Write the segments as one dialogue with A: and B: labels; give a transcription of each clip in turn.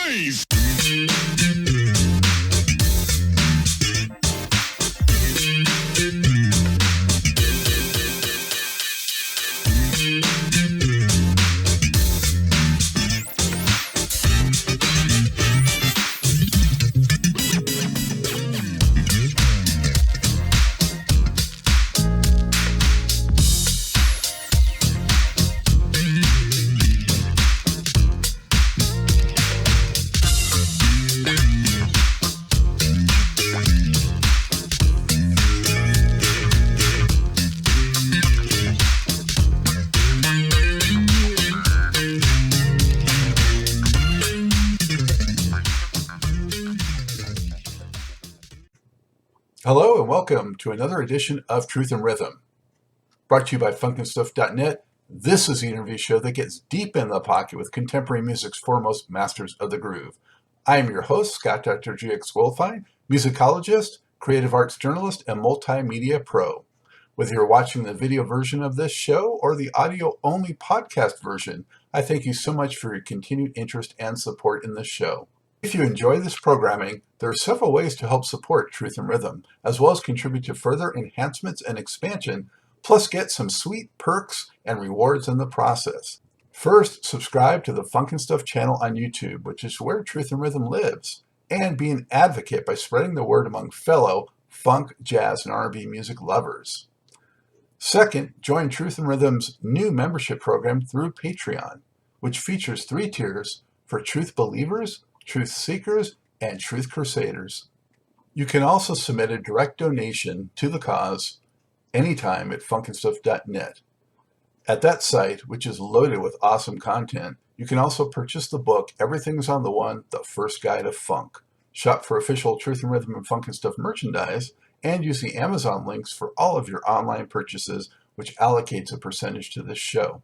A: Retrace.
B: Hello and welcome to another edition of Truth and Rhythm. Brought to you by funkandstuff.net, this is the interview show that gets deep in the pocket with contemporary music's foremost masters of the groove. I am your host, Scott Dr. GX Goldfine, musicologist, creative arts journalist, and multimedia pro. Whether you're watching the video version of this show or the audio-only podcast version, I thank you so much for your continued interest and support in this show. If you enjoy this programming, there are several ways to help support Truth and Rhythm, as well as contribute to further enhancements and expansion, plus get some sweet perks and rewards in the process. First, subscribe to the Funk and Stuff channel on YouTube, which is where Truth and Rhythm lives, and be an advocate by spreading the word among fellow funk, jazz, and R&B music lovers. Second, join Truth and Rhythm's new membership program through Patreon, which features 3 tiers for truth believers, truth seekers, and truth crusaders. You can also submit a direct donation to the cause anytime at funkandstuff.net. At that site, which is loaded with awesome content, you can also purchase the book Everything's on the One, The First Guide of Funk, shop for official Truth and Rhythm and Funk and Stuff merchandise, and use the Amazon links for all of your online purchases, which allocates a percentage to this show.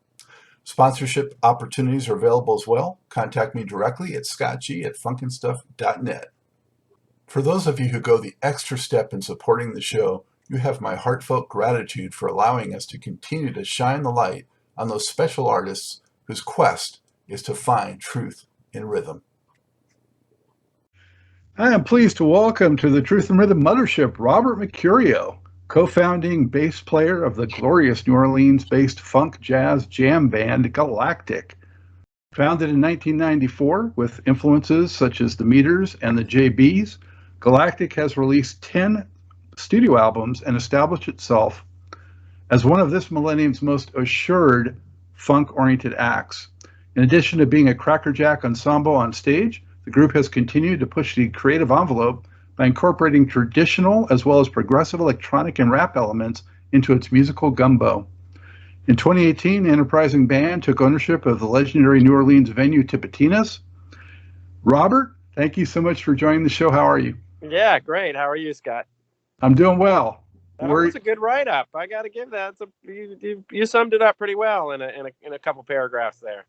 B: Sponsorship opportunities are available as well. Contact me directly at scottg@funkandstuff.net. For those of you who go the extra step in supporting the show, you have my heartfelt gratitude for allowing us to continue to shine the light on those special artists whose quest is to find truth in rhythm. I am pleased to welcome to the Truth and Rhythm Mothership, Robert Mercurio, co-founding bass player of the glorious New Orleans-based funk jazz jam band Galactic. Founded in 1994 with influences such as the Meters and the JBs, Galactic has released 10 studio albums and established itself as one of this millennium's most assured funk-oriented acts. In addition to being a crackerjack ensemble on stage, the group has continued to push the creative envelope by incorporating traditional as well as progressive electronic and rap elements into its musical gumbo. In 2018, the enterprising band took ownership of the legendary New Orleans venue Tipitinas. Robert, thank you so much for joining the show. How are you?
C: Yeah, great. How are you, Scott?
B: I'm doing well.
C: That was a good write-up. I got to give that. You summed it up pretty well in a couple paragraphs there.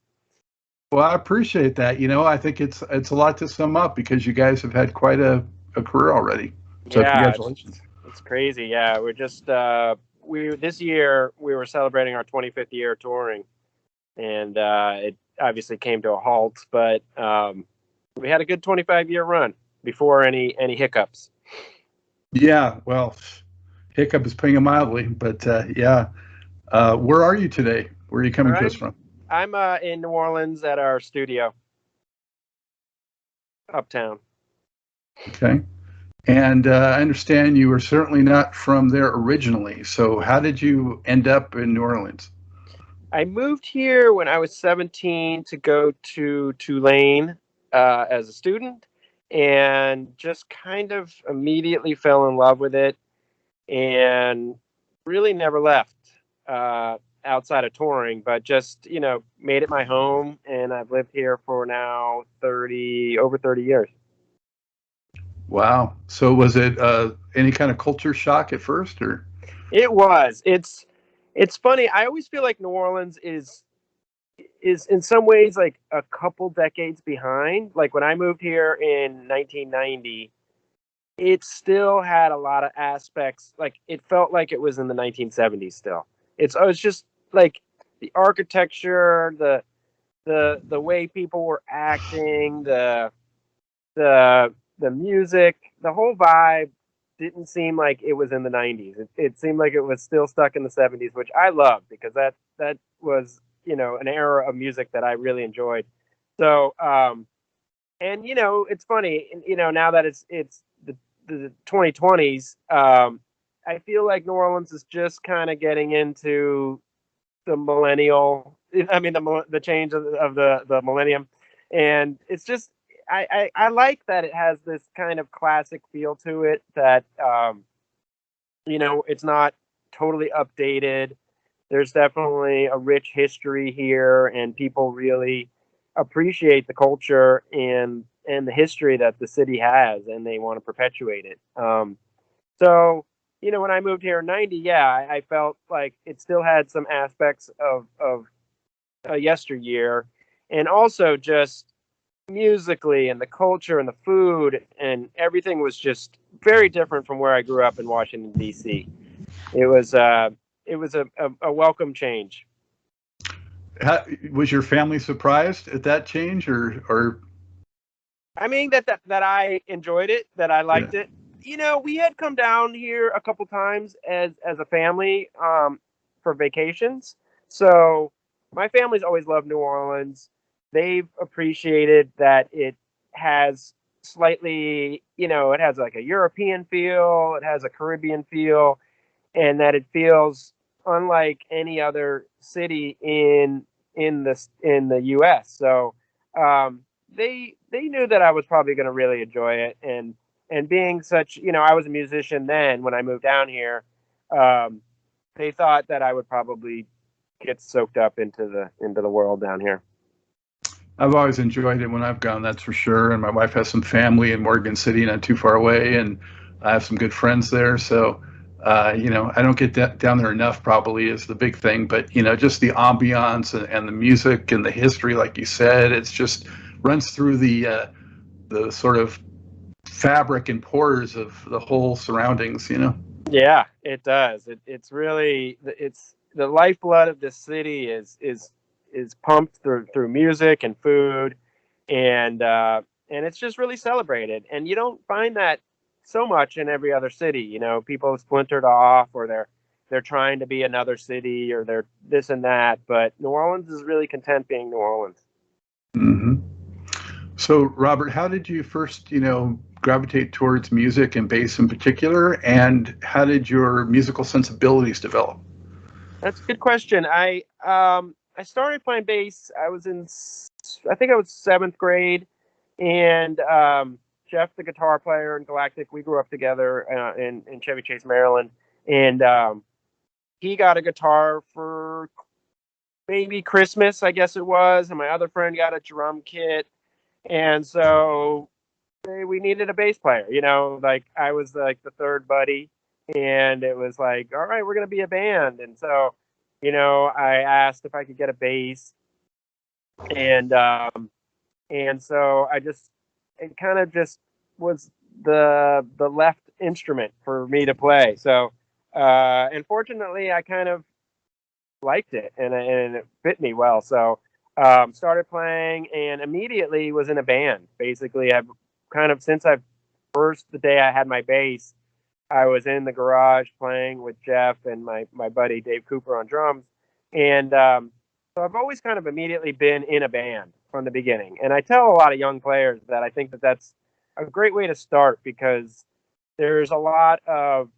B: Well, I appreciate that. You know, I think it's a lot to sum up because you guys have had quite a career already. So
C: yeah,
B: congratulations.
C: It's crazy. Yeah, we're just this year we were celebrating our 25th year touring, and it obviously came to a halt. But we had a good 25-year run before any hiccups.
B: Yeah, well, hiccup is putting it mildly, but yeah. Where are you today? Where are you coming to us from?
C: I'm in New Orleans at our studio, uptown.
B: Okay. And I understand you were certainly not from there originally. So how did you end up in New Orleans?
C: I moved here when I was 17 to go to Tulane as a student, and just kind of immediately fell in love with it and really never left outside of touring, but just, made it my home. And I've lived here for now over 30 years.
B: Wow. So was it any kind of culture shock at first, or?
C: It was. It's funny. I always feel like New Orleans is in some ways like a couple decades behind. Like when I moved here in 1990, it still had a lot of aspects. Like it felt like it was in the 1970s still. It's just like the architecture, the way people were acting, the the music, the whole vibe didn't seem like it was in the 90s. It seemed like it was still stuck in the 70s, which I love because that was, an era of music that I really enjoyed. So, and it's funny, now that it's the 2020s, I feel like New Orleans is just kind of getting into the millennial. I mean, the change of the millennium, and it's just I like that it has this kind of classic feel to it. That it's not totally updated. There's definitely a rich history here, and people really appreciate the culture and the history that the city has, and they want to perpetuate it. So, when I moved here in '90, yeah, I felt like it still had some aspects of yesteryear, and also just musically and the culture and the food and everything was just very different from where I grew up in Washington D.C. It was a welcome change.
B: Was your family surprised at that change, or
C: I mean that I enjoyed it, that I
B: yeah?
C: liked it. We had come down here a couple times as a family for vacations. So my family's always loved New Orleans. They've appreciated that it has slightly, it has like a European feel, it has a Caribbean feel, and that it feels unlike any other city in the U.S. So they knew that I was probably going to really enjoy it, and being such, I was a musician then when I moved down here. Um, they thought that I would probably get soaked up into the world down here.
B: I've always enjoyed it when I've gone, that's for sure. And my wife has some family in Morgan City, not too far away, and I have some good friends there. So, I don't get down there enough, probably is the big thing. But, just the ambiance and the music and the history, like you said, it's just runs through the sort of fabric and pores of the whole surroundings.
C: Yeah, it does. It's really it's the lifeblood of this city is pumped through music and food, and it's just really celebrated. And you don't find that so much in every other city. People have splintered off, or they're trying to be another city, or they're this and that. But New Orleans is really content being New Orleans.
B: Hmm. So, Robert, how did you first, gravitate towards music and bass in particular, and how did your musical sensibilities develop?
C: That's a good question. I started playing bass. I think I was seventh grade, and Jeff, the guitar player in Galactic, we grew up together in Chevy Chase, Maryland, and he got a guitar for maybe Christmas, I guess it was, and my other friend got a drum kit, and so we needed a bass player. Like I was like the third buddy, and it was like, all right, we're gonna be a band, and so I asked if I could get a bass, and so it kind of just was the left instrument for me to play. So and fortunately, I kind of liked it, and it fit me well. So started playing, and immediately was in a band. Basically, I've kind of since the day I had my bass, I was in the garage playing with Jeff and my buddy Dave Cooper on drums, and so I've always kind of immediately been in a band from the beginning. And I tell a lot of young players that I think that that's a great way to start, because there's a lot of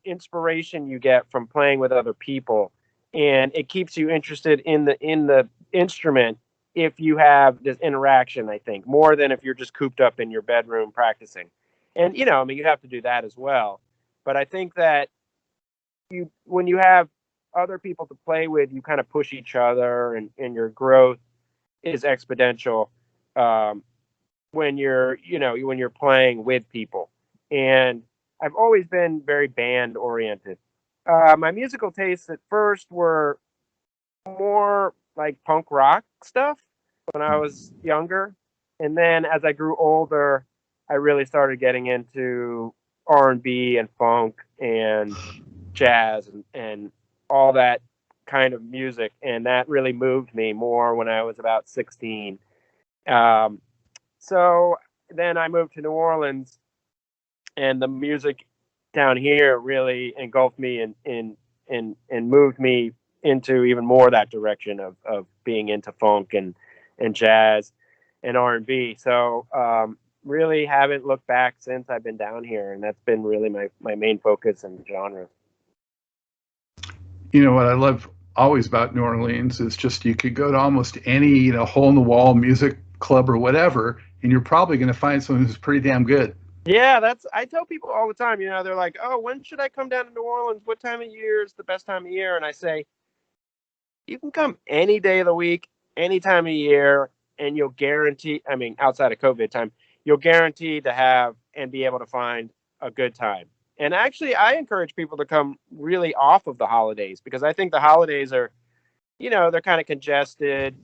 C: inspiration you get from playing with other people, and it keeps you interested in the instrument if you have this interaction. I think more than if you're just cooped up in your bedroom practicing. And I mean, you have to do that as well. But I think that when you have other people to play with, you kind of push each other, and your growth is exponential um, when you're playing with people. And I've always been very band oriented. My musical tastes at first were more like punk rock stuff when I was younger, and then as I grew older, I really started getting into R&B and funk and jazz and all that kind of music, and that really moved me more when I was about 16. Um, so then I moved to New Orleans, and the music down here really engulfed me and moved me into even more that direction of being into funk and jazz and R&B. So really haven't looked back since I've been down here, and that's been really my main focus and genre.
B: You know what I love always about New Orleans is just you could go to almost any hole in the wall music club or whatever, and you're probably going to find someone who's pretty damn good.
C: Yeah, that's I tell people all the time. They're like, "Oh, when should I come down to New Orleans? What time of year is the best time of year?" And I say, "You can come any day of the week, any time of year, and you'll guarantee. I mean, outside of COVID time, you'll guarantee to have and be able to find a good time." And actually, I encourage people to come really off of the holidays because I think the holidays are, they're kind of congested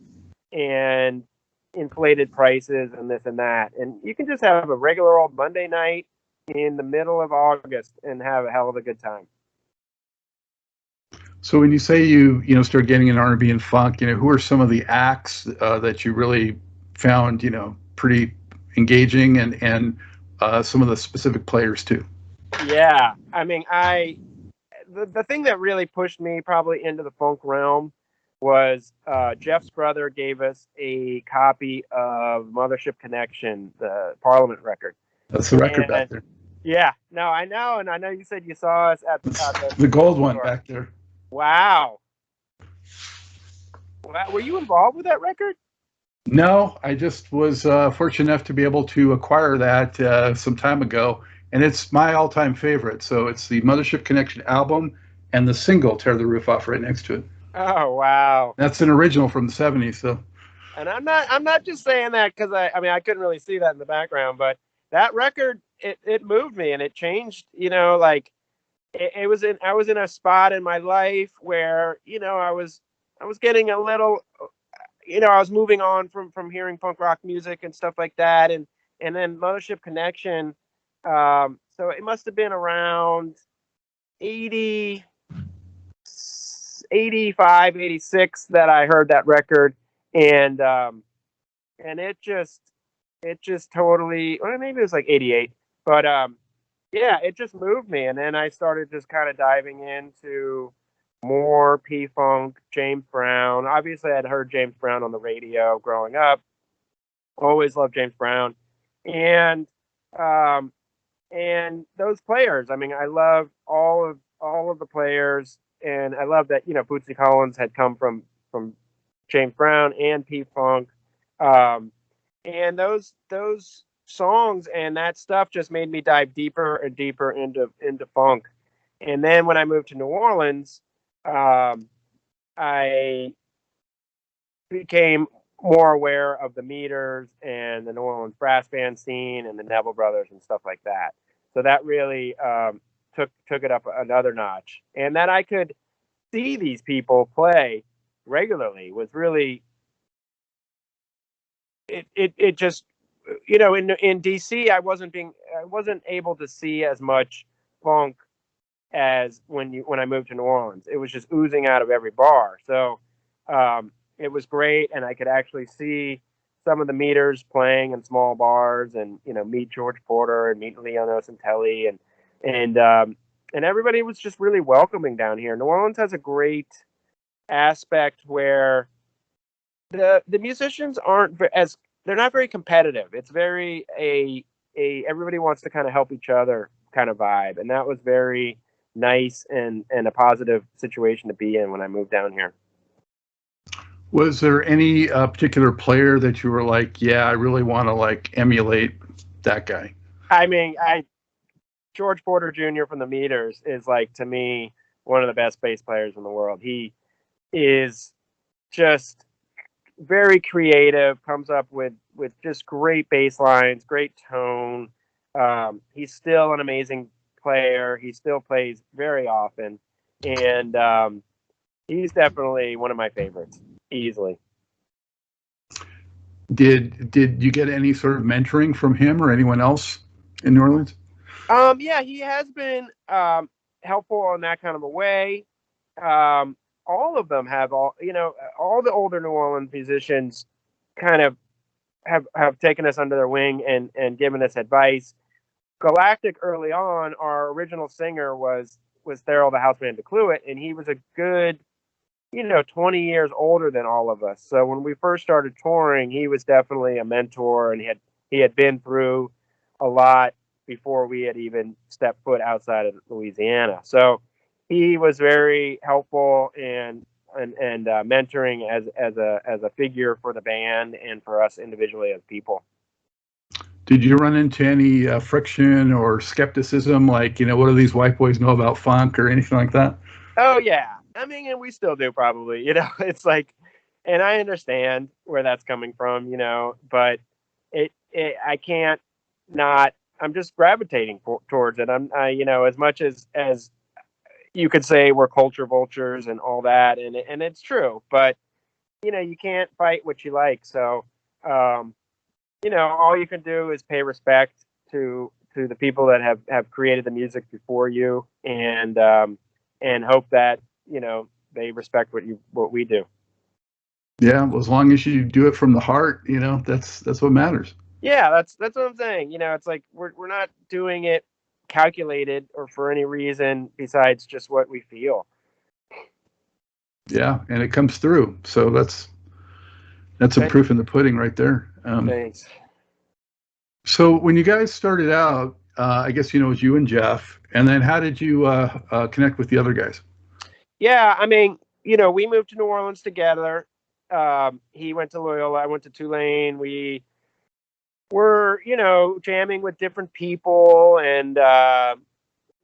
C: and inflated prices and this and that. And you can just have a regular old Monday night in the middle of August and have a hell of a good time.
B: So when you say you start getting in R&B and funk, who are some of the acts that you really found pretty engaging, and some of the specific players too?
C: Yeah, I mean, the thing that really pushed me probably into the funk realm was Jeff's brother gave us a copy of Mothership Connection, the Parliament record.
B: That's the record back
C: And
B: there.
C: yeah, no, I know, and I know you said you saw us at
B: The
C: the
B: gold one
C: store.
B: back there.
C: Wow. Wow, were you involved with that record?
B: No, I just was fortunate enough to be able to acquire that some time ago, and it's my all-time favorite. So it's the Mothership Connection album and the single "Tear the Roof Off" right next to it.
C: Oh wow.
B: That's an original from the '70s. So
C: And I'm not just saying that because I mean I couldn't really see that in the background, but that record it moved me and it changed, like it was in I was in a spot in my life where, I was getting a little, I was moving on from hearing punk rock music and stuff like that, and then Mothership Connection, so it must have been around 80 85, 86 that I heard that record, and it just totally, or maybe it was like 88, but yeah, it just moved me, and then I started just kind of diving into more P-Funk, James Brown. Obviously, I'd heard James Brown on the radio growing up. Always loved James Brown, and um, and those players. I mean, I love all of the players, and I love that Bootsy Collins had come from James Brown and P-Funk, um, and those songs and that stuff just made me dive deeper and deeper into funk. And then when I moved to New Orleans, um, I became more aware of the meters and the New Orleans brass band scene and the Neville Brothers and stuff like that. So that really took it up another notch. And that I could see these people play regularly was really it just, in DC I wasn't able to see as much funk as when I moved to New Orleans. It was just oozing out of every bar. So it was great, and I could actually see some of the meters playing in small bars, and meet George Porter and meet Leon Osentelli, and everybody was just really welcoming down here. New Orleans has a great aspect where the musicians aren't as they're not very competitive. It's very a everybody wants to kind of help each other kind of vibe, and that was very nice and a positive situation to be in when I moved down here.
B: was there any particular player that you were like, yeah, I really want to like emulate that guy?
C: I mean, I George Porter Jr. from the Meters is, like, to me, one of the best bass players in the world. He is just very creative, comes up with just great bass lines, great tone. He's still an amazing player. He still plays very often, and he's definitely one of my favorites, easily.
B: Did you get any sort of mentoring from him or anyone else in New Orleans?
C: Yeah, he has been helpful in that kind of a way. Um, all of them have all the older New Orleans musicians kind of have taken us under their wing and given us advice. Galactic early on, our original singer was Theral the Houseman DeCluet, and he was a good 20 years older than all of us. So when we first started touring, he was definitely a mentor, and he had been through a lot before we had even stepped foot outside of Louisiana. So he was very helpful and mentoring as a figure for the band and for us individually as people.
B: Did you run into any friction or skepticism, like, what do these white boys know about funk or anything like that?
C: Oh yeah, I mean, and we still do probably. It's like, and I understand where that's coming from, but I can't not. I'm just gravitating towards it. As much as you could say we're culture vultures and all that, and it's true, but you can't fight what you like. So, all you can do is pay respect to the people that have created the music before you, and hope that they respect what we do.
B: Yeah, well, as long as you do it from the heart, that's what matters.
C: Yeah, that's what I'm saying. It's like we're not doing it calculated or for any reason besides just what we feel.
B: Yeah, and it comes through. So that's a proof in the pudding right there.
C: Thanks.
B: So when you guys started out, I guess it was you and Jeff, and then how did you connect with the other guys?
C: Yeah, I mean, we moved to New Orleans together. He went to Loyola, I went to Tulane. We were, jamming with different people, and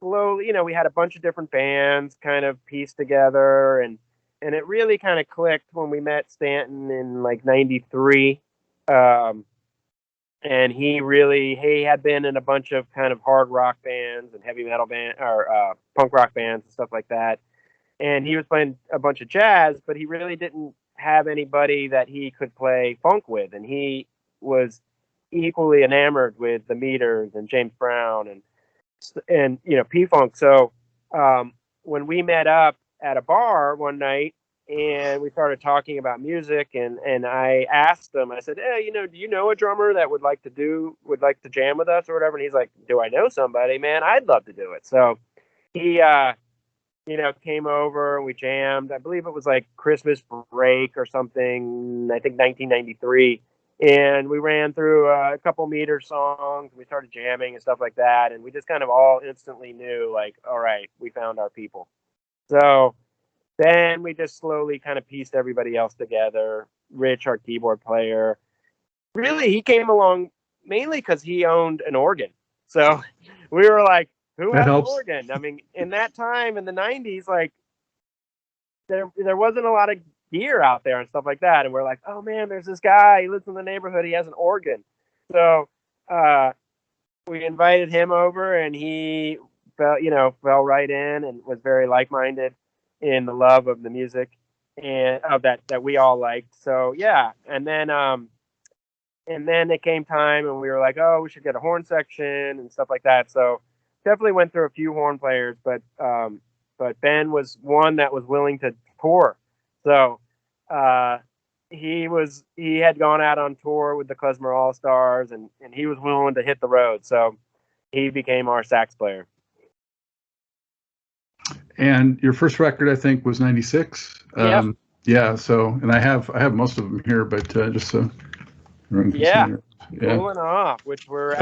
C: slowly, we had a bunch of different bands kind of pieced together, and it really kind of clicked when we met Stanton in like '93. And he had been in a bunch of kind of hard rock bands and heavy metal band or punk rock bands and stuff like that. And he was playing a bunch of jazz, but he really didn't have anybody that he could play funk with. And he was equally enamored with the Meters and James Brown and P-Funk. So when we met up at a bar one night and we started talking about music, and I asked him, I said, hey, do you know a drummer that would like to jam with us or whatever? And he's like, do I know somebody? Man, I'd love to do it. So he came over and we jammed. I believe it was like Christmas break or something, I think 1993. And we ran through a couple Meter songs. We started jamming and stuff like that. And we just kind of all instantly knew, like, all right, we found our people. So then we just slowly kind of pieced everybody else together. Rich, our keyboard player, really, he came along mainly because he owned an organ. So we were like, who
B: That
C: has an
B: helps.
C: organ? I mean, in that time, in the 90s, like, there wasn't a lot of gear out there and stuff like that. And we're like, oh man, there's this guy, he lives in the neighborhood, he has an organ. So we invited him over, and he fell right in and was very like-minded in the love of the music and of that we all liked. So yeah, and then it came time, and we were like, oh, we should get a horn section and stuff like that. So definitely went through a few horn players, but Ben was one that was willing to tour. So he had gone out on tour with the Klezmer All Stars, and he was willing to hit the road. So he became our sax player.
B: And your first record, I think, was '96.
C: Yeah.
B: Yeah. So, and I have most of them here, but just so everyone can see here. Yeah.
C: Cooling Off, which we're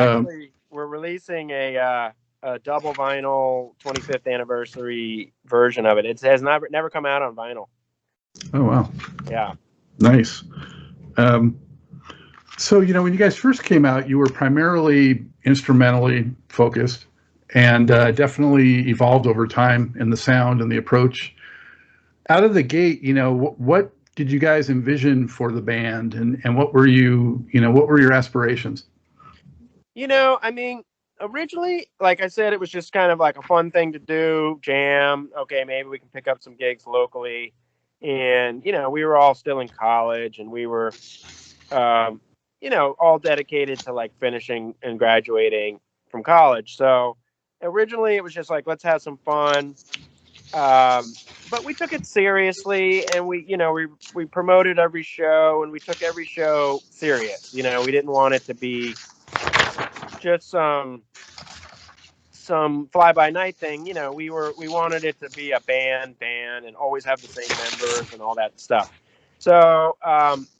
C: releasing a double vinyl 25th anniversary version of it. It has never come out on vinyl.
B: Oh wow.
C: Yeah.
B: Nice. So when you guys first came out, you were primarily instrumentally focused, and definitely evolved over time in the sound and the approach. Out of the gate, what did you guys envision for the band, and what were what were your aspirations?
C: I mean, originally, like I said, it was just kind of like a fun thing to do, jam. Okay, maybe we can pick up some gigs locally. And, we were all still in college, and we were, all dedicated to like finishing and graduating from college. So originally it was just like, let's have some fun. But we took it seriously, and we promoted every show, and we took every show serious. We didn't want it to be just some fly by night thing. We wanted it to be a band and always have the same members and all that stuff. So,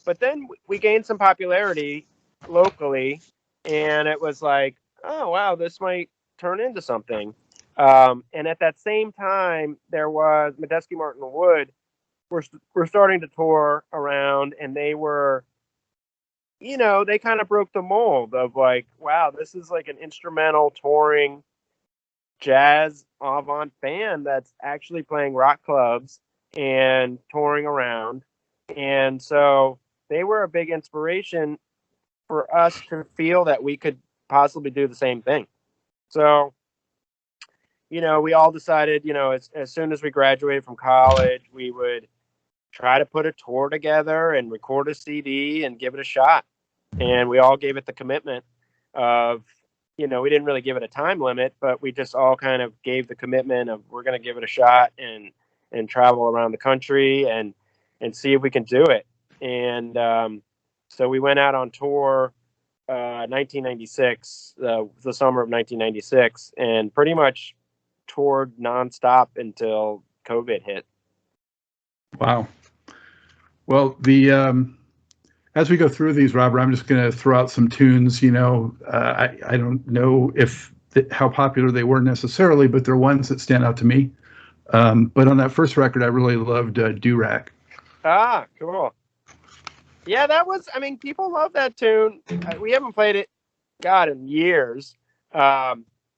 C: but then we gained some popularity locally, and it was like, oh wow, this might turn into something. And at that same time, there was Medeski Martin Wood. We're starting to tour around, and they kind of broke the mold of like, wow, this is like an instrumental touring jazz avant band that's actually playing rock clubs and touring around. And so they were a big inspiration for us to feel that we could possibly do the same thing. So, we all decided, as soon as we graduated from college, we would try to put a tour together and record a CD and give it a shot. And we all gave it the commitment of, we didn't really give it a time limit, but we just all kind of gave the commitment of we're going to give it a shot and travel around the country and see if we can do it. And so we went out on tour 1996, the summer of 1996, and pretty much toured nonstop until COVID hit.
B: Wow. Well, as we go through these, Robert, I'm just going to throw out some tunes. I don't know how popular they were necessarily, but they're ones that stand out to me. But on that first record, I really loved Do-Rag.
C: Ah, cool. Yeah, people love that tune. We haven't played it, God, in years.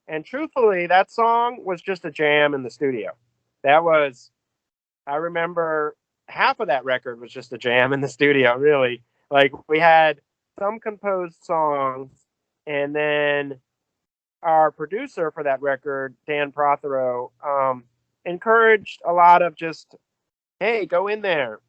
C: And truthfully, that song was just a jam in the studio. I remember half of that record was just a jam in the studio, really. Like, we had some composed songs, and then our producer for that record, Dan Prothero, encouraged a lot of just, hey, go in there,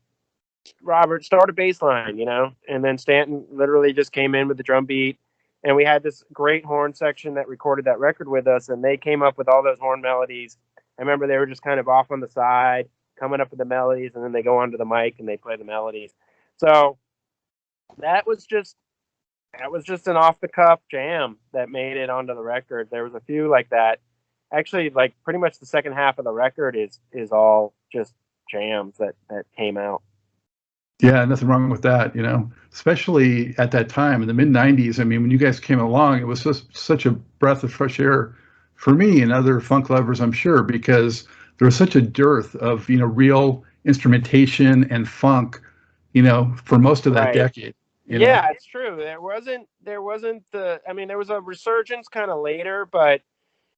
C: Robert, start a bass line, and then Stanton literally just came in with the drum beat, and we had this great horn section that recorded that record with us, and they came up with all those horn melodies. I remember they were just kind of off on the side, coming up with the melodies, and then they go onto the mic and they play the melodies. So that was just an off the cuff jam that made it onto the record. There was a few like that. Actually, like pretty much the second half of the record is all just jams that came out.
B: Yeah, nothing wrong with that, especially at that time in the mid 90s. I mean, when you guys came along, it was just such a breath of fresh air for me and other funk lovers, I'm sure, because there was such a dearth of, real instrumentation and funk, for most of that
C: Right.
B: decade.
C: Yeah, it's true. There wasn't there was a resurgence kind of later, but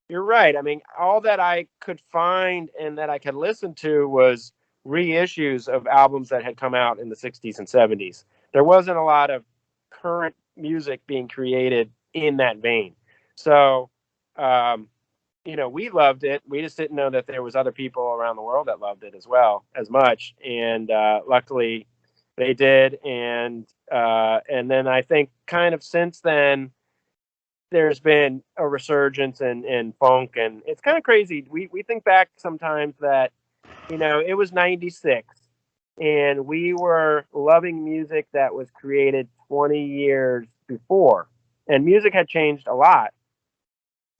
C: you're right. I mean, all that I could find and that I could listen to was reissues of albums that had come out in the 60s and 70s. There wasn't a lot of current music being created in that vein. So, we loved it. We just didn't know that there was other people around the world that loved it as much. And luckily they did. And then I think kind of since then, there's been a resurgence in funk, and it's kind of crazy. We think back sometimes that, it was 96 and we were loving music that was created 20 years before, and music had changed a lot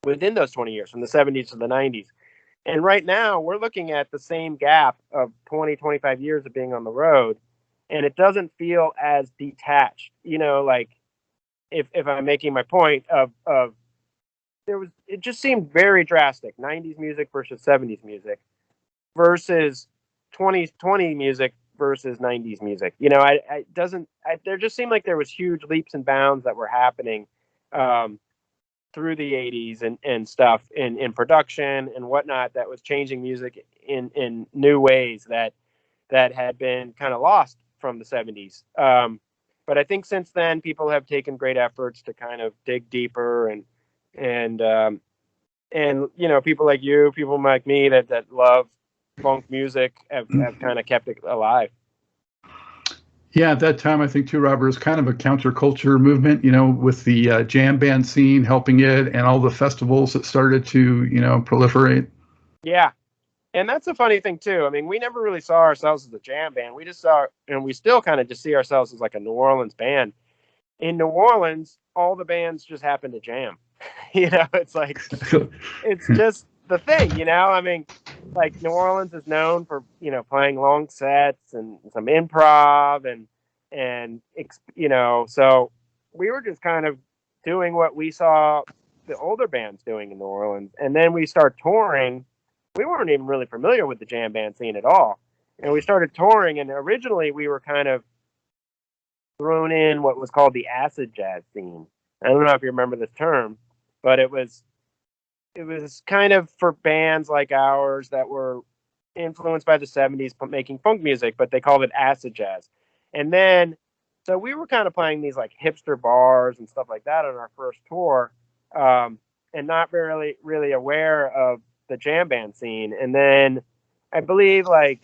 C: within those 20 years from the 70s to the 90s. And right now we're looking at the same gap of 25 years of being on the road, and it doesn't feel as detached, like, if I'm making my point of it just seemed very drastic. 90s music versus 70s music versus 2020 music versus 90s music. There just seemed like there was huge leaps and bounds that were happening through the 80s and stuff in production and whatnot that was changing music in new ways that had been kind of lost from the 70s. But I think since then, people have taken great efforts to kind of dig deeper and people like you, people like me that love funk music have kind of kept it alive.
B: Yeah, at that time, I think too, Robert, is kind of a counterculture movement, with the jam band scene helping it and all the festivals that started to, proliferate.
C: Yeah. And that's a funny thing too. I mean, we never really saw ourselves as a jam band. We just saw, and we still kind of just see ourselves as like a New Orleans band. In New Orleans, all the bands just happen to jam. It's like it's just the thing. I mean, like New Orleans is known for playing long sets and some improv and so we were just kind of doing what we saw the older bands doing in New Orleans, and then we start touring. We weren't even really familiar with the jam band scene at all, and we started touring. And originally, we were kind of thrown in what was called the acid jazz scene. I don't know if you remember this term, but it was kind of for bands like ours that were influenced by the 70s making funk music, but they called it acid jazz. And then so we were kind of playing these like hipster bars and stuff like that on our first tour, and not really aware of the jam band scene. And then I believe like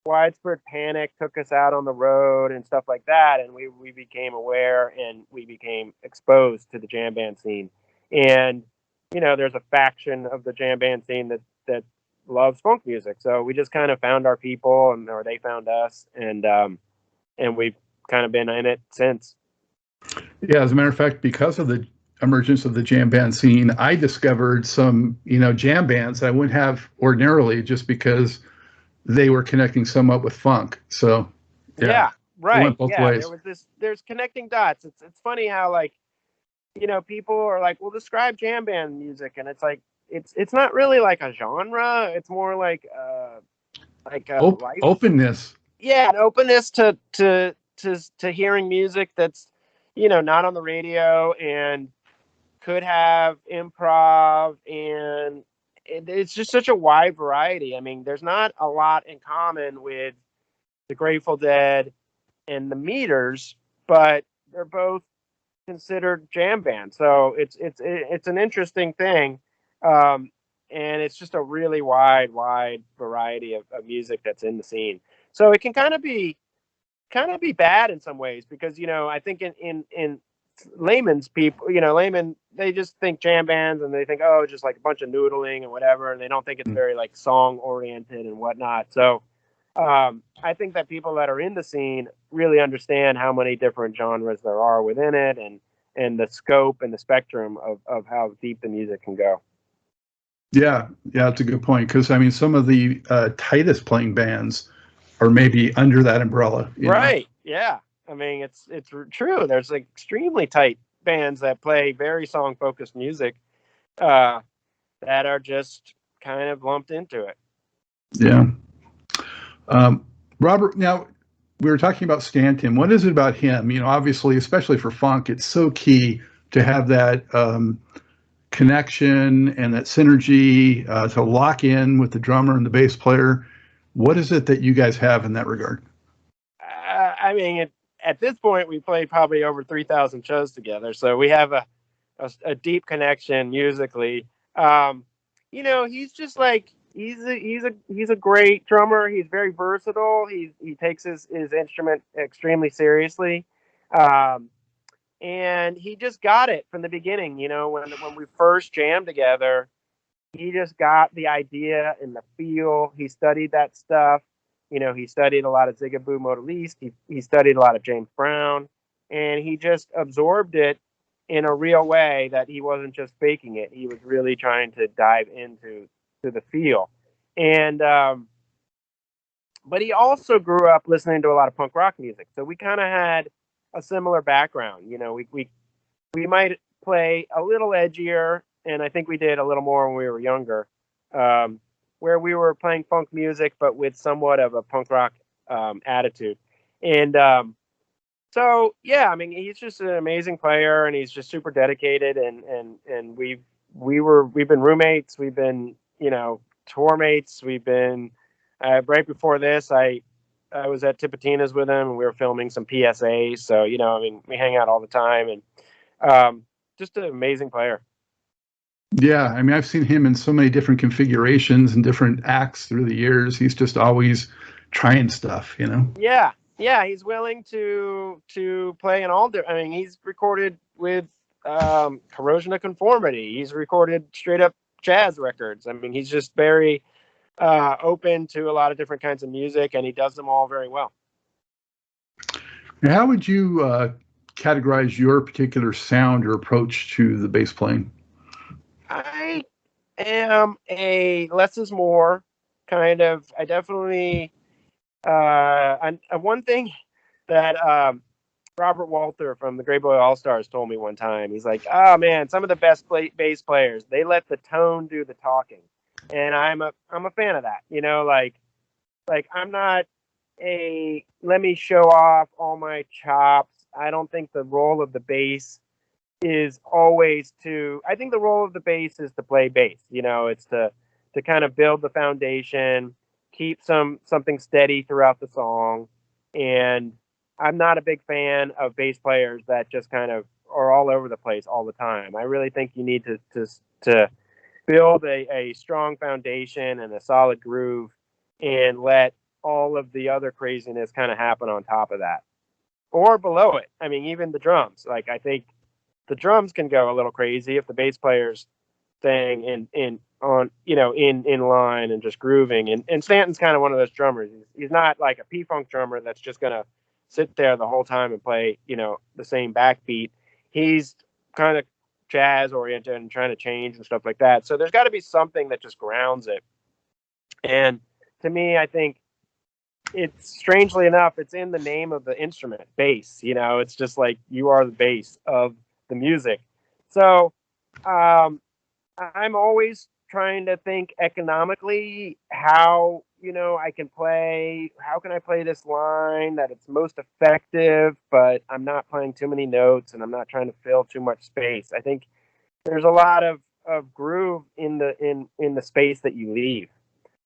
C: Widespread Panic took us out on the road and stuff like that, and we became aware and we became exposed to the jam band scene. And there's a faction of the jam band scene that loves funk music, so we just kind of found our people, or they found us, and we've kind of been in it since.
A: Yeah, as a matter of fact, because of the emergence of the jam band scene, I discovered some jam bands I wouldn't have ordinarily, just because they were connecting somewhat with funk. So
C: Yeah,
A: it
C: right.
A: went both
C: Yeah,
A: ways.
C: there's connecting dots. It's funny how like people are like, well, describe jam band music, and it's like it's not really like a genre. It's more like a life.
A: Openness.
C: Yeah, an openness to hearing music that's not on the radio and could have improv, and it's just such a wide variety. I mean, there's not a lot in common with the Grateful Dead and the Meters, but they're both considered jam bands. So it's an interesting thing, and it's just a really wide variety of music that's in the scene. So it can kind of be bad in some ways, because I think in layman's people, layman, they just think jam bands and they think, oh, just like a bunch of noodling and whatever, and they don't think it's very like song oriented and whatnot. So I think that people that are in the scene really understand how many different genres there are within it, and the scope and the spectrum of how deep the music can go.
A: Yeah, that's a good point, because I mean, some of the tightest playing bands are maybe under that umbrella.
C: Right. Yeah. I mean, it's true. There's like extremely tight bands that play very song focused music, that are just kind of lumped into it.
A: Yeah. Robert, now we were talking about Stanton. What is it about him? Obviously, especially for funk, it's so key to have that connection and that synergy, to lock in with the drummer and the bass player. What is it that you guys have in that regard?
C: I mean, at this point, we played probably over 3,000 shows together, so we have a deep connection musically. He's just like he's a great drummer. He's very versatile. He takes his instrument extremely seriously, and he just got it from the beginning. When we first jammed together, he just got the idea and the feel. He studied that stuff. He studied a lot of Zigaboo Modaliste. He studied a lot of James Brown, and he just absorbed it in a real way, that he wasn't just faking it. He was really trying to dive into the feel. And but he also grew up listening to a lot of punk rock music. So we kind of had a similar background. We might play a little edgier, and I think we did a little more when we were younger, where we were playing funk music, but with somewhat of a punk rock attitude. And so, yeah, I mean, he's just an amazing player, and he's just super dedicated. And we've been roommates, we've been tour mates, we've been right before this, I was at Tipitina's with him, and we were filming some PSAs. So I mean, we hang out all the time, and just an amazing player.
A: Yeah, I mean, I've seen him in so many different configurations and different acts through the years. He's just always trying stuff.
C: Yeah, he's willing to play in all. I mean, he's recorded with Corrosion of Conformity. He's recorded straight up jazz records. I mean, he's just very open to a lot of different kinds of music, and he does them all very well.
A: Now, how would you categorize your particular sound or approach to the bass playing?
C: I am a less is more kind of. I definitely one thing that Robert Walter from the Grey Boy All Stars told me one time. He's like, "Oh man, some of the best bass players, they let the tone do the talking," and I'm a fan of that. You know, like I'm not a let me show off all my chops. I don't think the role of the bass is always to. I think the role of the bass is to play bass. You know, it's to kind of build the foundation, keep something steady throughout the song, and I'm not a big fan of bass players that just kind of are all over the place all the time. I really think you need to build a strong foundation and a solid groove, and let all of the other craziness kind of happen on top of that or below it. I mean, even the drums. Like I think the drums can go a little crazy if the bass player's staying in on in line and just grooving. And Stanton's kind of one of those drummers. He's not like a P-Funk drummer that's just gonna sit there the whole time and play the same backbeat. He's kind of jazz oriented and trying to change and stuff like that. So there's got to be something that just grounds it. And to me, I think it's strangely enough, it's in the name of the instrument, bass. It's just like you are the bass of the music. So I'm always trying to think economically how I can play. How can I play this line that it's most effective, but I'm not playing too many notes and I'm not trying to fill too much space. I think there's a lot of groove in the space that you leave.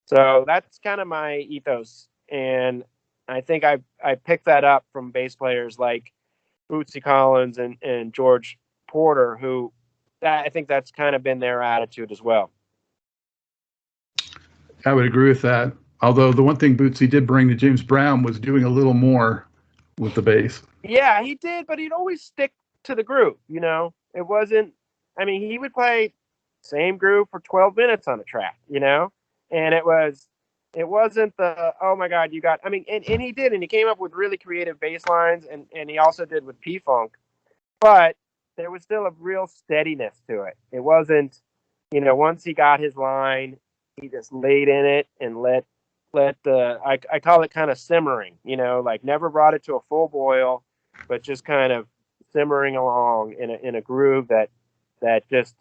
C: So that's kind of my ethos, and I think I picked that up from bass players like Bootsy Collins and George Porter, who I think that's kind of been their attitude as well.
A: I would agree with that. Although the one thing Bootsy did bring to James Brown was doing a little more with the bass.
C: Yeah, he did, but he'd always stick to the groove. It wasn't. I mean, he would play same groove for 12 minutes on a track. And it wasn't the, oh my God, you got. I mean, and he did, and he came up with really creative bass lines, and he also did with P-Funk, but there was still a real steadiness to it. It wasn't, once he got his line, he just laid in it and let the I call it kind of simmering, like never brought it to a full boil, but just kind of simmering along in a groove that just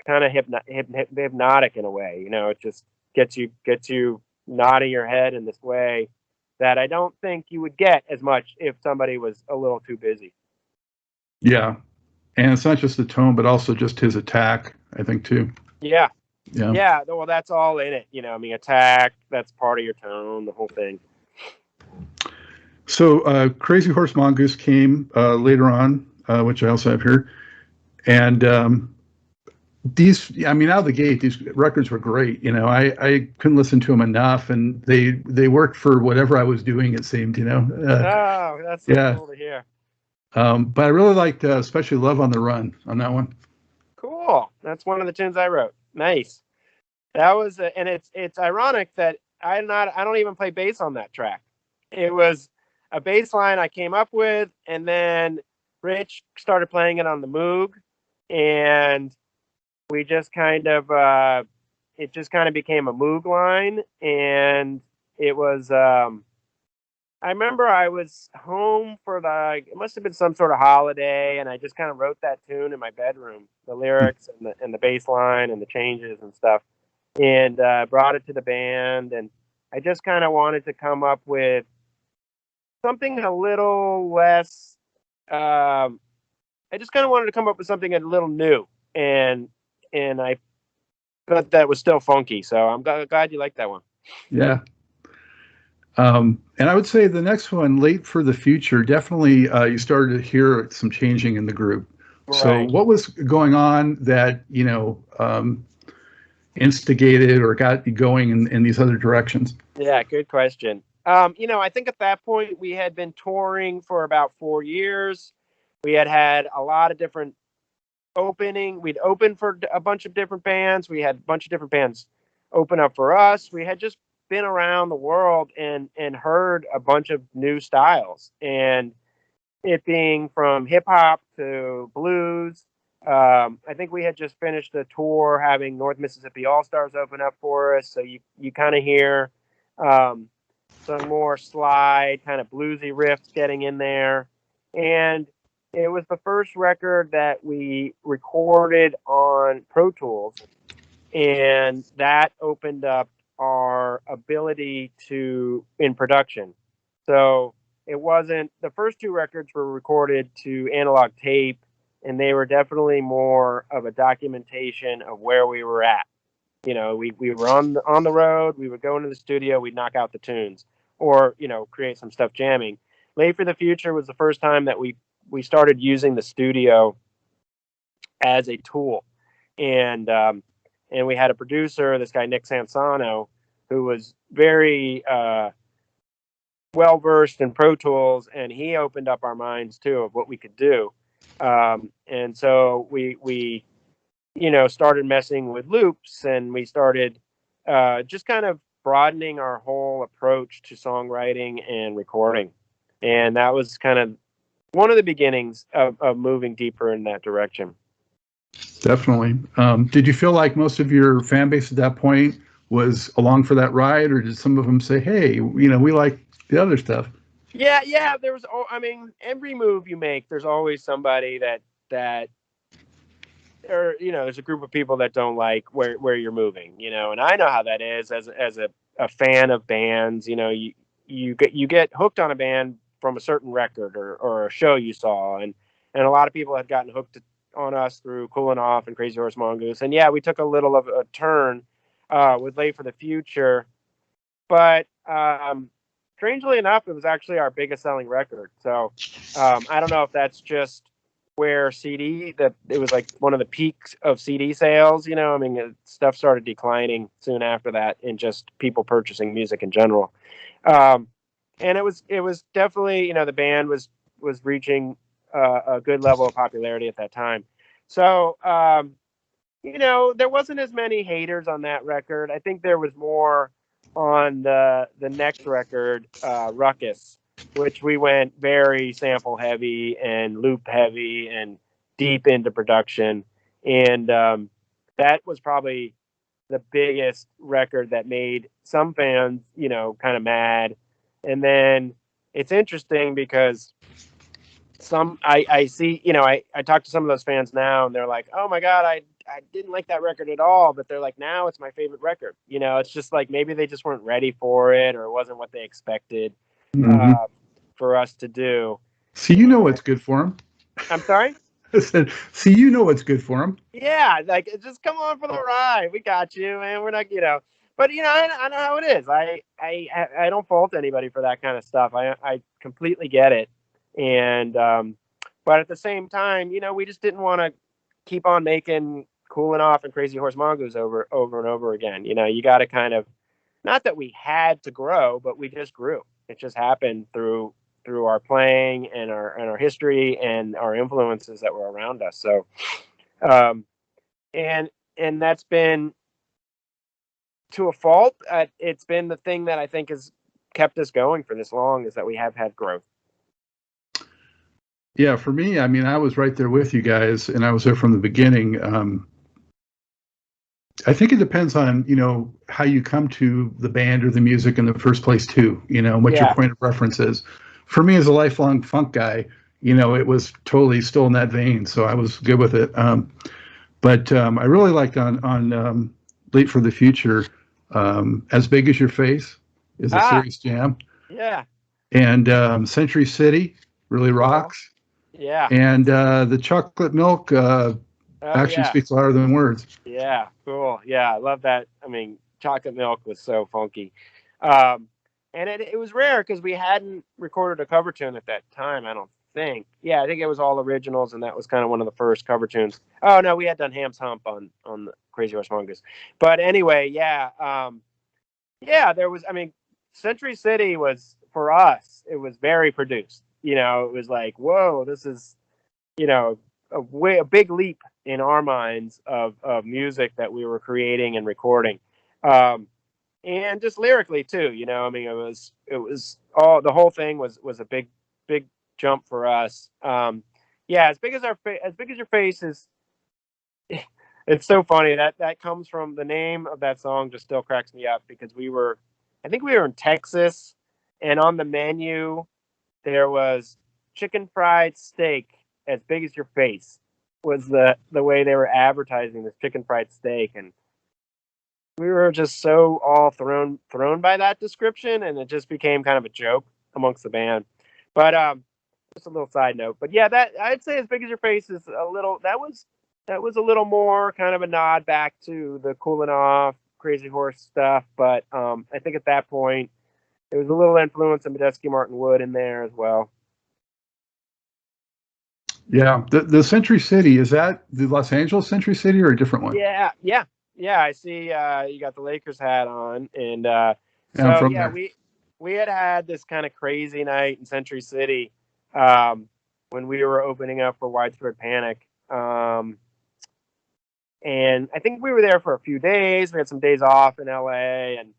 C: kind of hypnotic in a way. It just gets you nodding your head in this way that I don't think you would get as much if somebody was a little too busy.
A: Yeah. And it's not just the tone, but also just his attack, I think, too.
C: Yeah.
A: Yeah.
C: Yeah. Well, that's all in it. I mean, attack, that's part of your tone, the whole thing.
A: So Crazy Horse Mongoose came later on, which I also have here. And these, I mean, out of the gate, these records were great. I couldn't listen to them enough, and they worked for whatever I was doing, it seemed,
C: Oh, that's so cool to hear.
A: But I really liked, especially Love on the Run on that one.
C: Cool. That's one of the tunes I wrote. Nice. That was, and it's ironic that I don't even play bass on that track. It was a bass line I came up with, and then Rich started playing it on the Moog, and we just kind of, it just kind of became a Moog line, and it was, I remember I was home for it must have been some sort of holiday, and I just kind of wrote that tune in my bedroom, the lyrics and the bass line and the changes and stuff, and brought it to the band. And I just kind of wanted to come up with something a little less. I just kind of wanted to come up with something a little new, and I thought that was still funky. So I'm glad you liked that one.
A: Yeah. And I would say the next one, Late for the Future, definitely you started to hear some changing in the group. Right. So what was going on that, instigated or got you going in these other directions?
C: Yeah, good question. I think at that point we had been touring for about 4 years. We had a lot of different opening. We'd opened for a bunch of different bands. We had a bunch of different bands open up for us. We had just been around the world and heard a bunch of new styles, and it being from hip hop to blues. I think we had just finished a tour having North Mississippi All Stars open up for us, so you kind of hear um, some more slide, kind of bluesy riffs getting in there, and it was the first record that we recorded on Pro Tools, and that opened up our ability to in production. So it wasn't, the first two records were recorded to analog tape, and they were definitely more of a documentation of where we were at. You know, we were on the road, we would go into the studio, we'd knock out the tunes, or create some stuff jamming. Late for the Future was the first time that we started using the studio as a tool, and we had a producer, this guy Nick Sansano, who was very well versed in Pro Tools, and he opened up our minds too of what we could do. And so we started messing with loops, and we started just kind of broadening our whole approach to songwriting and recording. And that was kind of one of the beginnings of moving deeper in that direction.
A: Definitely. Did you feel like most of your fan base at that point was along for that ride, or did some of them say, "Hey, we like the other stuff"?
C: Yeah. There was, I mean, every move you make, there's always somebody that, or there's a group of people that don't like where you're moving, and I know how that is as a fan of bands. You get hooked on a band from a certain record or a show you saw, and a lot of people had gotten hooked on us through Coolin' Off and Crazy Horse Mongoose, and yeah, we took a little of a turn with Late for the Future, but strangely enough, it was actually our biggest selling record. So I don't know if that's just where that it was like one of the peaks of CD sales. I mean, stuff started declining soon after that, and just people purchasing music in general. And it was definitely, the band was reaching a good level of popularity at that time. So there wasn't as many haters on that record. I think there was more on the next record, Ruckus, which we went very sample heavy and loop heavy and deep into production. And that was probably the biggest record that made some fans, kind of mad. And then it's interesting because I see, I talk to some of those fans now, and they're like, "Oh my God, I didn't like that record at all." But they're like, "Now it's my favorite record." It's just like maybe they just weren't ready for it, or it wasn't what they expected for us to do.
A: So what's good for them.
C: I'm sorry?
A: I said, so what's good for them.
C: Yeah, like, just come on for the ride. We got you, man. We're not, But I know how it is. I don't fault anybody for that kind of stuff. I completely get it. And but at the same time, we just didn't want to keep on making Cooling Off and Crazy Horse Mongoose over and over again. You got to kind of, not that we had to grow, but we just grew. It just happened through our playing and our history and our influences that were around us. So and that's been, to a fault, it's been the thing that I think has kept us going for this long, is that we have had growth.
A: Yeah, for me, I mean, I was right there with you guys, and I was there from the beginning. I think it depends on, how you come to the band or the music in the first place too, what your point of reference is. For me, as a lifelong funk guy, it was totally still in that vein, so I was good with it. But I really liked on Late for the Future, As Big as Your Face is a serious jam.
C: Yeah.
A: And Century City really rocks.
C: Yeah.
A: And the Chocolate Milk action speaks louder than words.
C: Yeah, cool. Yeah, I love that. I mean, Chocolate Milk was so funky. And it was rare because we hadn't recorded a cover tune at that time, I don't think. Yeah, I think it was all originals, and that was kind of one of the first cover tunes. Oh, no, we had done Ham's Hump on the Crazy Horse Mongoose. But anyway, there was, I mean, Century City was, for us, it was very produced. It was like, whoa, this is, a big leap in our minds of music that we were creating and recording. And just lyrically too. I mean, it was all the whole thing was a big jump for us. Yeah, as big as as big as your face is. It's so funny that comes from the name of that song. Just still cracks me up because I think we were in Texas, and on the menu there was chicken fried steak as big as your face was the way they were advertising this chicken fried steak, and we were just so all thrown by that description, and it just became kind of a joke amongst the band. But just a little side note. But yeah, that I'd say as big as your face is a little. That was a little more kind of a nod back to the Cooling Off, Crazy Horse stuff. But I think at that point there was a little influence of Medeski Martin Wood in there as well.
A: Yeah, the Century City, is that the Los Angeles Century City or a different one?
C: Yeah. I see. You got the Lakers hat on, and
A: I'm
C: so
A: from
C: yeah,
A: there.
C: we had this kind of crazy night in Century City when we were opening up for Widespread Panic, and I think we were there for a few days. We had some days off in LA and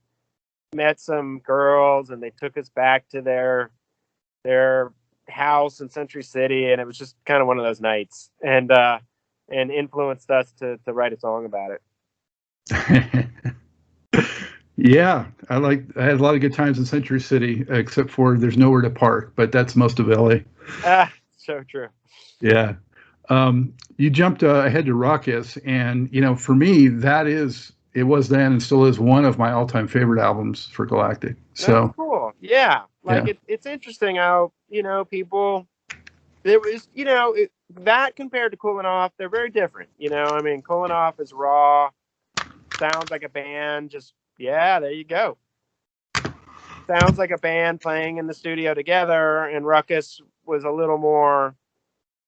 C: met some girls, and they took us back to their house in Century City, and it was just kind of one of those nights, and influenced us to write a song about it.
A: Yeah, I had a lot of good times in Century City, except for there's nowhere to park, but that's most of LA.
C: So true.
A: Yeah. You jumped ahead to Ruckus, and for me, it was then and still is one of my all-time favorite albums for Galactic. So
C: that's cool. Yeah, like
A: yeah,
C: it's interesting how people. There was that compared to Cooling Off, they're very different. I mean, Cooling Off is raw, sounds like a band. Just there you go. Sounds like a band playing in the studio together, and Ruckus was a little more.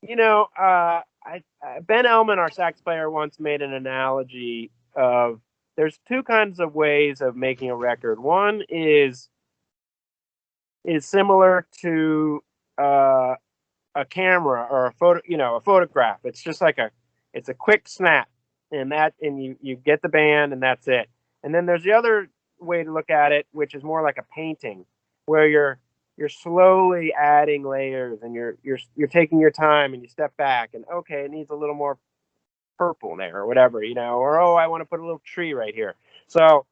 C: Ben Elman, our sax player, once made an analogy of there's two kinds of ways of making a record. One is similar to a camera or a photo, a photograph. It's just like it's a quick snap, and you get the band, and that's it. And then there's the other way to look at it, which is more like a painting, where you're slowly adding layers, and you're taking your time, and you step back, and okay, it needs a little more purple there or whatever, or I want to put a little tree right here. So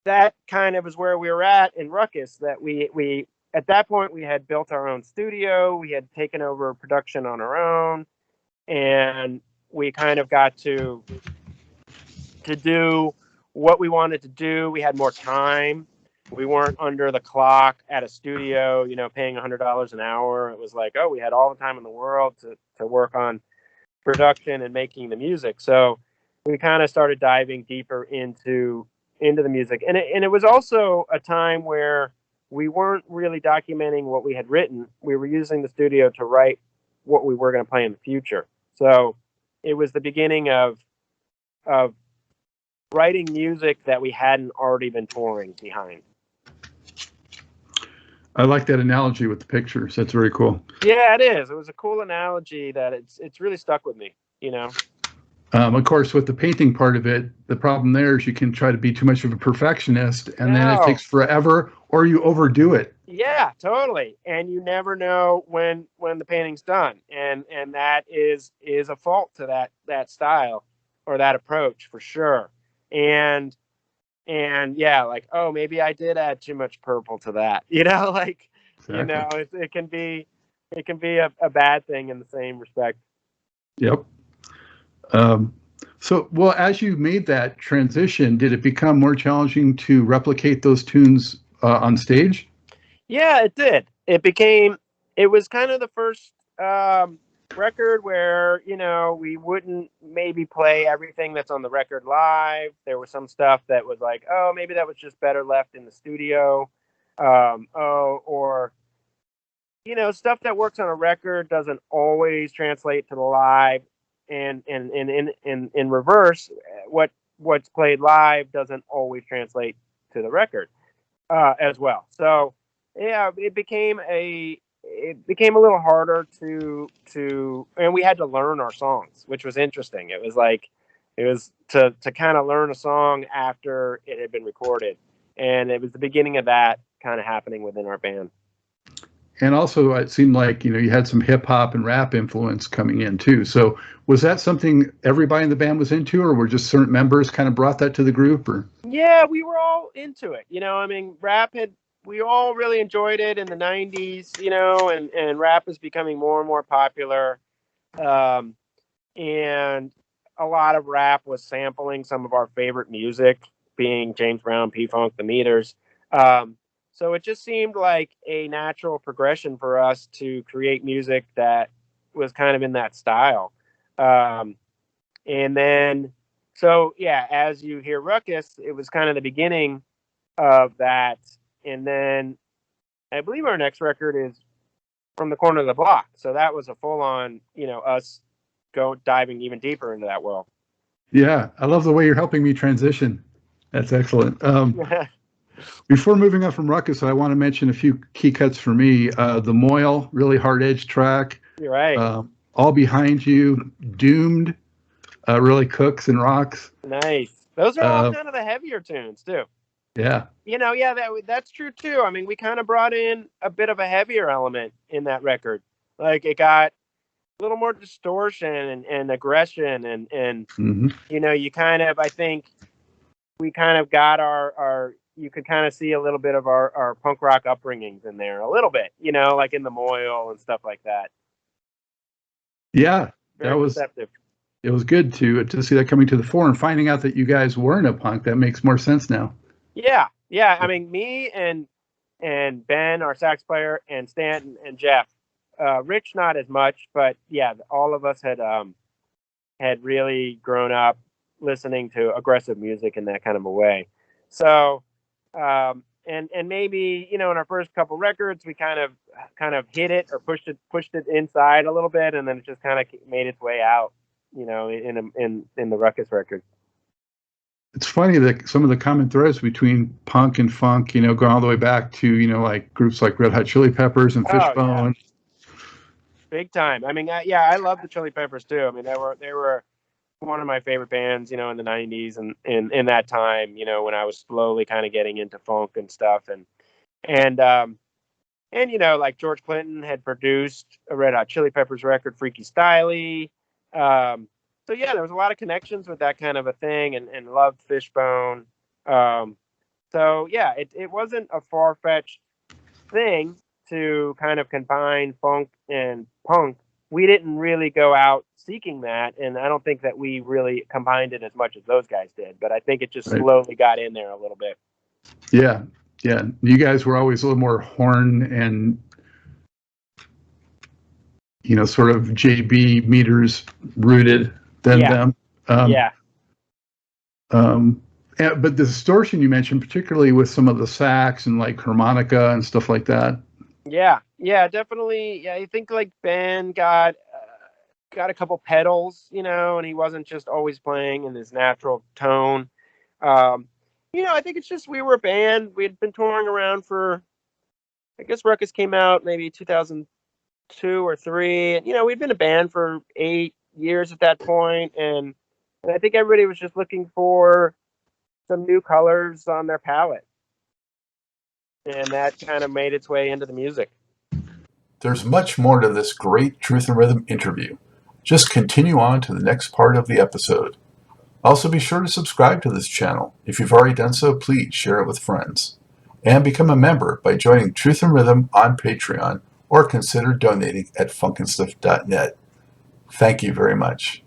C: that kind of is where we were at in Ruckus, that we at that point we had built our own studio, we had taken over production on our own, and we kind of got to do what we wanted to do. We had more time. We weren't under the clock at a studio, paying $100 an hour. It was like, we had all the time in the world to work on production and making the music. So we kind of started diving deeper into the music. And it was also a time where we weren't really documenting what we had written. We were using the studio to write what we were going to play in the future. So it was the beginning of writing music that we hadn't already been touring behind.
A: I like that analogy with the pictures. That's very cool.
C: Yeah, it is. It was a cool analogy that it's really stuck with me,
A: Of course, with the painting part of it, the problem there is you can try to be too much of a perfectionist, and then it takes forever, or you overdo it.
C: Yeah, totally. And you never know when the painting's done, and that is a fault to that style or that approach for sure. And yeah, like, maybe I did add too much purple to that, like,
A: Exactly.
C: it can be a bad thing in the same respect.
A: Yep. So, well, as you made that transition, did it become more challenging to replicate those tunes on stage?
C: Yeah, it did. It was kind of the first record where, we wouldn't maybe play everything that's on the record live. There was some stuff that was like, maybe that was just better left in the studio. Or stuff that works on a record doesn't always translate to the live, and in reverse, what's played live doesn't always translate to the record as well. So yeah, it became a little harder to and we had to learn our songs, which was interesting. It was like It was to kind of learn a song after it had been recorded, and it was the beginning of that kind of happening within our band.
A: And also, it seemed like you had some hip hop and rap influence coming in too. So, was that something everybody in the band was into, or were just certain members kind of brought that to the group? Or
C: Yeah, we were all into it. I mean, we all really enjoyed it in the '90s. And rap was becoming more and more popular. Um, and a lot of rap was sampling some of our favorite music, being James Brown, P-Funk, the Meters. So it just seemed like a natural progression for us to create music that was kind of in that style. Um, and then, so yeah, as you hear Ruckus, it was kind of the beginning of that. And then I believe our next record is From the Corner of the Block. So that was a full on, us diving even deeper into that world.
A: yeah, I love the way you're helping me transition. That's excellent. Before moving on from Ruckus, I want to mention a few key cuts for me. The Moyle, really hard edge track.
C: You're right.
A: All Behind You, Doomed, really cooks and rocks.
C: Nice. Those are all kind of the heavier tunes too.
A: Yeah.
C: Yeah, that's true too. I mean, we kind of brought in a bit of a heavier element in that record. Like it got a little more distortion and aggression and
A: Mm-hmm.
C: you kind of, I think we kind of got our you could kind of see a little bit of our punk rock upbringings in there a little bit, like in the Moyle and stuff like that.
A: Yeah,
C: Very perceptive.
A: It was good to see that coming to the fore and finding out that you guys weren't a punk. That makes more sense now.
C: Yeah. I mean, me and Ben, our sax player, and Stanton and Jeff. Rich, not as much, but yeah, all of us had really grown up listening to aggressive music in that kind of a way. So, and maybe in our first couple records, we kind of hit it or pushed it inside a little bit, and then it just kind of made its way out, in the Ruckus record.
A: It's funny that some of the common threads between punk and funk, go all the way back to like groups like Red Hot Chili Peppers and Fishbone.
C: Yeah. Big time. I mean, I love the Chili Peppers too. I mean, they were one of my favorite bands, in the '90s and in that time, when I was slowly kind of getting into funk and stuff, and like George Clinton had produced a Red Hot Chili Peppers record, Freaky Styley. So yeah, there was a lot of connections with that kind of a thing, and loved Fishbone. So yeah, it wasn't a far-fetched thing to kind of combine funk and punk. We didn't really go out seeking that, and I don't think that we really combined it as much as those guys did, but I think it just slowly got in there a little bit.
A: Yeah. You guys were always a little more horn and sort of JB Meters rooted than them. But the distortion you mentioned, particularly with some of the sax and like harmonica and stuff like that.
C: Yeah, definitely. Yeah, I think like Ben got a couple pedals, and he wasn't just always playing in his natural tone. I think it's just we were a band. We had been touring around for, I guess Ruckus came out maybe 2002 or 3. And, we'd been a band for 8 years at that point, and I think everybody was just looking for some new colors on their palette. And that kind of made its way into the music.
B: There's much more to this great Truth and Rhythm interview. Just continue on to the next part of the episode. Also be sure to subscribe to this channel. If you've already done so, please share it with friends. And become a member by joining Truth and Rhythm on Patreon or consider donating at funkinstuff.net. Thank you very much.